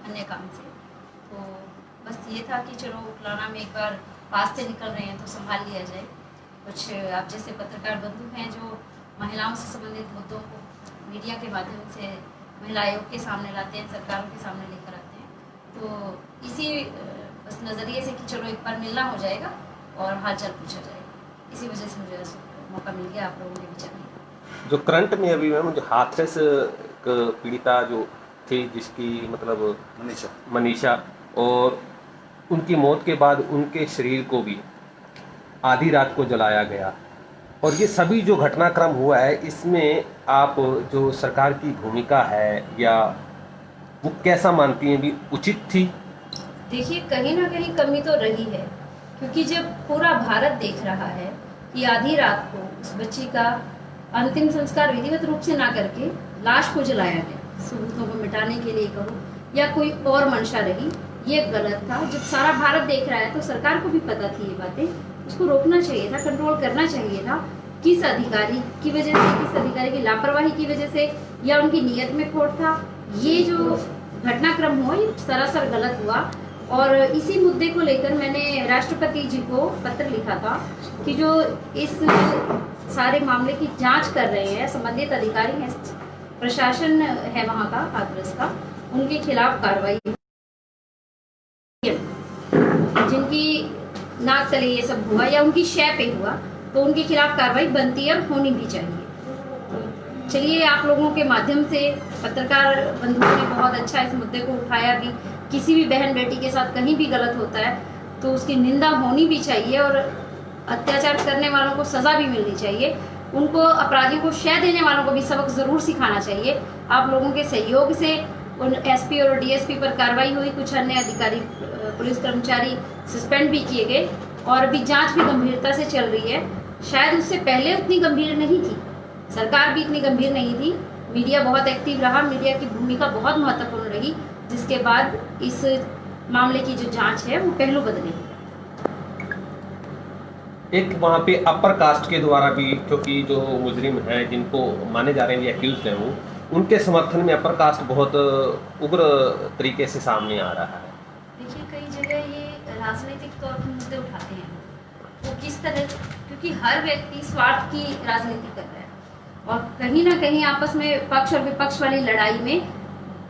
अन्य काम से। तो बस ये था कि चलो उकलाना में एक बार पास से निकल रहे हैं तो संभाल लिया जाए। कुछ आप जैसे पत्रकार बंधु हैं जो महिलाओं से संबंधित मुद्दों को मीडिया के माध्यम से महिला आयोग के सामने लाते हैं, सरकारों के सामने लेकर आते हैं। तो इसी बस नज़रिए से कि चलो एक बार मिलना हो जाएगा और हालचाल पूछा जाएगा, इसी वजह से मुझे मौका मिल गया आप लोगों के बीच में। जो करंट में अभी मैम जो हाथरस पीड़िता जो थी जिसकी मतलब मनीषा, और उनकी मौत के बाद उनके शरीर को भी आधी रात को जलाया गया, और ये सभी जो घटनाक्रम हुआ है इसमें आप जो सरकार की भूमिका है या वो कैसा मानती हैं, भी उचित थी? देखिए कहीं ना कहीं कमी तो रही है, क्योंकि जब पूरा भारत देख रहा है कि आधी रात को उस बच्ची का अंतिम संस्कार विधिवत रूप से ना करके लाश को जलाया गया, सबूतों को मिटाने के लिए करो या कोई और मंशा रही, ये गलत था। जब सारा भारत देख रहा है तो सरकार को भी पता थी ये बातें, उसको रोकना चाहिए था, कंट्रोल करना चाहिए था। किस अधिकारी की वजह से, किस अधिकारी की लापरवाही की वजह से या उनकी नीयत में खोट था, ये जो घटनाक्रम हुआ ये सरासर गलत हुआ। और इसी मुद्दे को लेकर मैंने राष्ट्रपति जी को पत्र लिखा था कि जो इस सारे मामले की जांच कर रहे हैं संबंधित अधिकारी हैं, प्रशासन है वहाँ का हाथरस का, उनके खिलाफ कार्रवाई, जिनकी नाक तले ये सब हुआ या उनकी शय पे हुआ तो उनके खिलाफ कार्रवाई बनती है और होनी भी चाहिए। तो चलिए आप लोगों के माध्यम से पत्रकार बंधुओं ने बहुत अच्छा इस मुद्दे को उठाया भी, किसी भी बहन बेटी के साथ कहीं भी गलत होता है तो उसकी निंदा होनी भी चाहिए और अत्याचार करने वालों को सजा भी मिलनी चाहिए, उनको अपराधियों को शय देने वालों को भी सबक जरूर सिखाना चाहिए। आप लोगों के सहयोग से उन एसपी और डीएसपी पर कार्रवाई हुई, कुछ अन्य अधिकारी पुलिस कर्मचारी सस्पेंड भी किए गए और अभी जांच भी गंभीरता से चल रही है। शायद उससे पहले उतनी गंभीर नहीं थी, सरकार भी इतनी गंभीर नहीं थी, मीडिया बहुत एक्टिव रहा, मीडिया की भूमिका बहुत महत्वपूर्ण रही, जिसके बाद इस मामले की जो जांच है वो पहलू बदले। एक वहाँ पे अपर कास्ट के द्वारा भी, क्योंकि जो मुजरिम है जिनको माने जा रहे हैं एक्यूज हैं वो, उनके समर्थन में अपर कास्ट बहुत उग्र तरीके से सामने आ रहा है। देखिए कई जगह ये राजनीतिक तौर पर मुद्दे उठाते हैं, वो किस तरह, क्योंकि हर व्यक्ति स्वार्थ की राजनीति कर रहा है और कहीं ना कहीं आपस में पक्ष और विपक्ष वाली लड़ाई में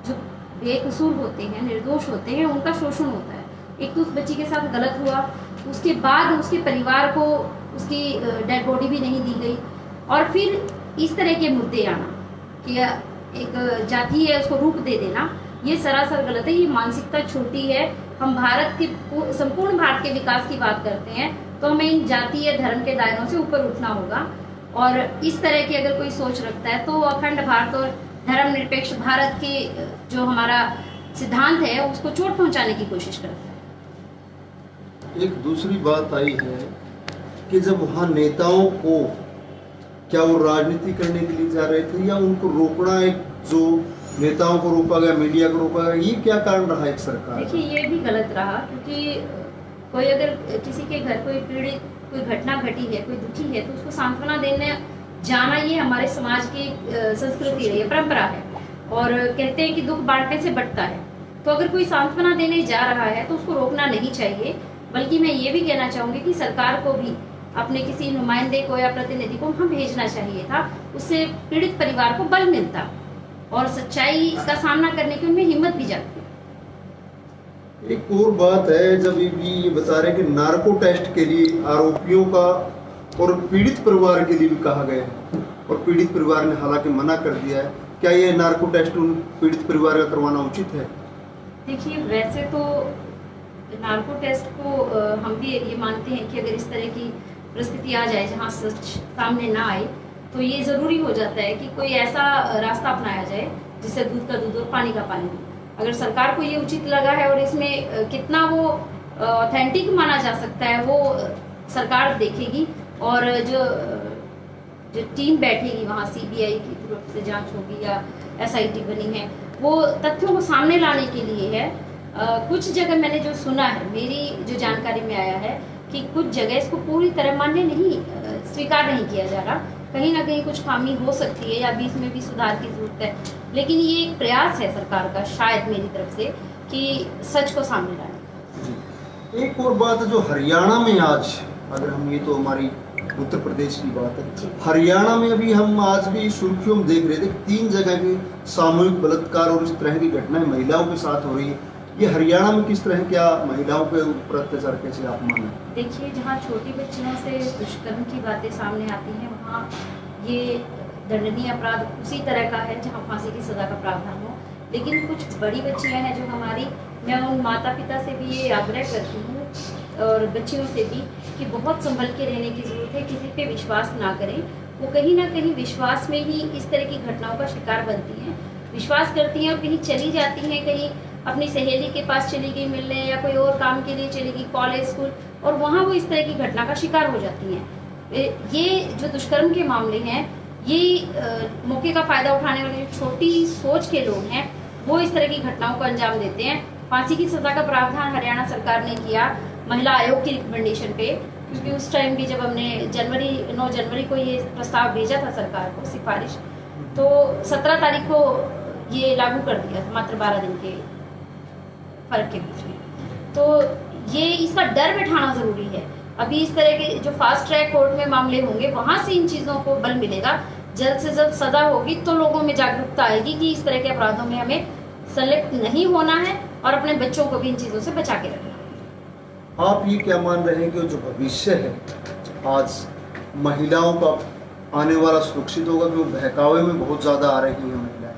जो बेकसूर होते हैं, निर्दोष होते हैं, उनका शोषण होता है। एक तो उस बच्ची के साथ गलत हुआ, उसके बाद उसके परिवार को उसकी डेड बॉडी भी नहीं दी गई, और फिर इस तरह के मुद्दे आना कि एक जाति है उसको रूप दे देना, ये सरासर गलत है। ये मानसिकता छोटी है। हम भारत के संपूर्ण भारत के विकास की बात करते हैं तो हमें इन जातीय धर्म के दायरों से ऊपर उठना होगा, और इस तरह की अगर कोई सोच रखता है तो अखंड भारत और धर्मनिरपेक्ष भारत के जो हमारा सिद्धांत है उसको चोट पहुंचाने की कोशिश करता है। एक दूसरी बात आई है कि जब वहाँ नेताओं को, क्या वो राजनीति करने के लिए जा रहे थे या उनको रोकना, एक जो नेताओं को रोका गया, मीडिया को रोका गया, ये क्या कारण रहा एक सरकार? देखिए ये भी गलत रहा, क्योंकि कोई अगर किसी के घर कोई पीड़ित कोई घटना घटी है, कोई दुखी है, तो उसको सांत्वना देने जाना ये हमारे समाज की संस्कृति है, परंपरा है, और कहते हैं कि दुख बांटने से बढ़ता है। तो अगर कोई सांत्वना देने जा रहा है तो उसको रोकना नहीं चाहिए, बल्कि मैं ये भी कहना चाहूंगी कि सरकार को भी अपने किसी नुमाइंदे को या प्रतिनिधि को वहां भेजना चाहिए था, उससे पीड़ित परिवार को बल मिलता और सच्चाई का सामना करने की उनमें हिम्मत भी जाती। एक और बात है, जब ये बता रहे कि नार्को टेस्ट के लिए आरोपियों का और पीड़ित परिवार के लिए भी कहा गया है, और पीड़ित परिवार ने हालांकि मना कर दिया है, क्या ये नार्को टेस्ट उन पीड़ित परिवार का करवाना उचित है? देखिए वैसे तो नार्को टेस्ट को हम भी ये मानते हैं कि अगर इस तरह की परिस्थिति आ जाए जहाँ सच सामने ना आए तो ये ज़रूरी हो जाता है कि कोई ऐसा रास्ता अपनाया जाए जिससे दूध का दूध और पानी का पानी हो। अगर सरकार को ये उचित लगा है और इसमें कितना वो ऑथेंटिक माना जा सकता है वो सरकार देखेगी, और जो टीम बैठेगी वहाँ सीबीआई की तरफ से जांच होगी या एसआईटी बनी है, वो तथ्यों को सामने लाने के लिए है। कुछ जगह मैंने जो सुना है, मेरी जो जानकारी में आया है कि कुछ जगह इसको पूरी तरह मान्य नहीं, स्वीकार नहीं किया जा रहा, कहीं ना कहीं कुछ खामी हो सकती है या बीच में भी सुधार की जरूरत है, लेकिन ये एक प्रयास है सरकार का शायद मेरी तरफ से कि सच को सामने लाएं। जी। एक और बात जो हरियाणा में आज, अगर हम, ये तो हमारी उत्तर प्रदेश की बात है, हरियाणा में अभी हम आज भी सुर्खियों में देख रहे थे 3 जगह के सामूहिक बलात्कार और इस तरह की घटनाएं महिलाओं के साथ हो रही है। ये हरियाणा में किस तरह, क्या महिलाओं के ऊपर अत्याचार कैसे आप माने? देखिए, जहाँ छोटी बच्चियों से दुष्कर्म की बातें सामने आती हैं वहाँ ये दंडनीय अपराध उसी तरह का है जहाँ फांसी की सज़ा का प्रावधान हो। लेकिन कुछ बड़ी बच्चियाँ हैं जो हमारी, मैं उन माता पिता से भी ये आग्रह करती हूँ और बच्चियों से भी कि बहुत संभल के रहने की ज़रूरत है, किसी पे विश्वास ना करें। वो कहीं ना कहीं विश्वास में ही इस तरह की घटनाओं का शिकार बनती हैं, विश्वास करती हैं और कहीं चली जाती हैं, कहीं अपनी सहेली के पास चली गई मिलने या कोई और काम के लिए चली गई, कॉलेज स्कूल, और वहाँ वो इस तरह की घटना का शिकार हो जाती हैं। ये जो दुष्कर्म के मामले हैं, ये मौके का फ़ायदा उठाने वाले जो छोटी सोच के लोग हैं वो इस तरह की घटनाओं को अंजाम देते हैं। फांसी की सज़ा का प्रावधान हरियाणा सरकार ने किया महिला आयोग की रिकमेंडेशन पे, क्योंकि उस टाइम भी जब हमने 9 जनवरी को ये प्रस्ताव भेजा था सरकार को, सिफारिश, तो 17 तारीख को ये लागू कर दिया था, मात्र 12 दिन के फर्क के बीच में। तो ये इसका डर बैठाना ज़रूरी है। अभी इस तरह के जो फास्ट ट्रैक कोर्ट में मामले होंगे वहाँ से इन चीज़ों को बल मिलेगा, जल्द से जल्द सज़ा होगी तो लोगों में जागरूकता आएगी कि इस तरह के अपराधों में हमें संलिप्त नहीं होना है और अपने बच्चों को भी इन चीज़ों से बचा के रखना है। आप ये क्या मान रहे हैं कि जो भविष्य है आज महिलाओं का आने वाला सुरक्षित होगा, कि वो बहकावे में बहुत ज़्यादा आ रही हैं महिलाएं?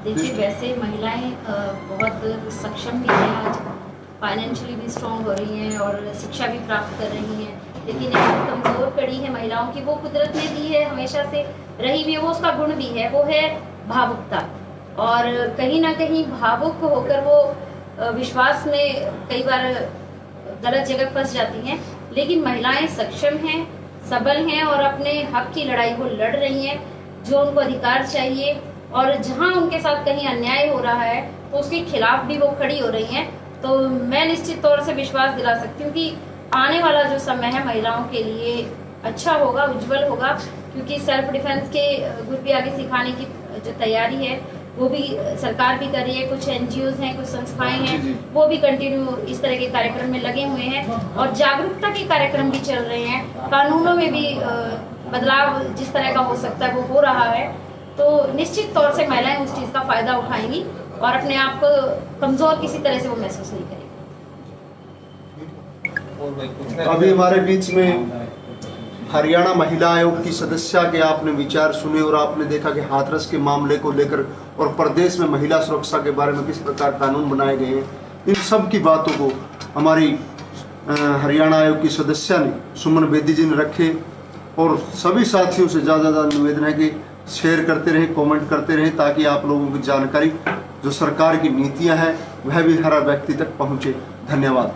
देखिए, वैसे महिलाएं बहुत सक्षम भी हैं, आज फाइनेंशियली भी स्ट्रॉन्ग हो रही हैं और शिक्षा भी प्राप्त कर रही हैं, लेकिन एक कमज़ोर कड़ी है महिलाओं की, वो कुदरत ने दी है, हमेशा से रही भी है, वो उसका गुण भी है, वो है भावुकता। और कहीं ना कहीं भावुक होकर वो विश्वास में कई बार गलत जगह फंस जाती हैं। लेकिन महिलाएं सक्षम हैं, सबल हैं और अपने हक की लड़ाई वो लड़ रही हैं, जो उनको अधिकार चाहिए, और जहां उनके साथ कहीं अन्याय हो रहा है तो उसके खिलाफ भी वो खड़ी हो रही हैं। तो मैं निश्चित तौर से विश्वास दिला सकती हूँ कि आने वाला जो समय है महिलाओं के लिए अच्छा होगा, उज्जवल होगा, क्योंकि सेल्फ डिफेंस के गुर भी आगे सिखाने की जो तैयारी है वो भी सरकार भी कर रही है, कुछ NGOs हैं, कुछ संस्थाएं हैं, वो भी कंटिन्यू इस तरह के कार्यक्रम में लगे हुए हैं और जागरूकता के कार्यक्रम भी चल रहे हैं। कानूनों में भी बदलाव जिस तरह का हो सकता है वो हो रहा है। तो निश्चित तौर से महिलाएं उस चीज़ का फ़ायदा उठाएंगी और अपने आप को कमज़ोर किसी तरह से वो महसूस नहीं करेंगी। अभी हमारे बीच में हरियाणा महिला आयोग की सदस्या के आपने विचार सुने और आपने देखा कि हाथरस के मामले को लेकर और प्रदेश में महिला सुरक्षा के बारे में किस प्रकार कानून बनाए गए हैं, इन सब की बातों को हमारी हरियाणा आयोग की सदस्या ने, सुमन बेदी जी ने रखे। और सभी साथियों से ज़्यादा निवेदन है कि शेयर करते रहें, कमेंट करते रहें, ताकि आप लोगों की जानकारी जो सरकार की नीतियां हैं वह भी हर व्यक्ति तक पहुँचे। धन्यवाद।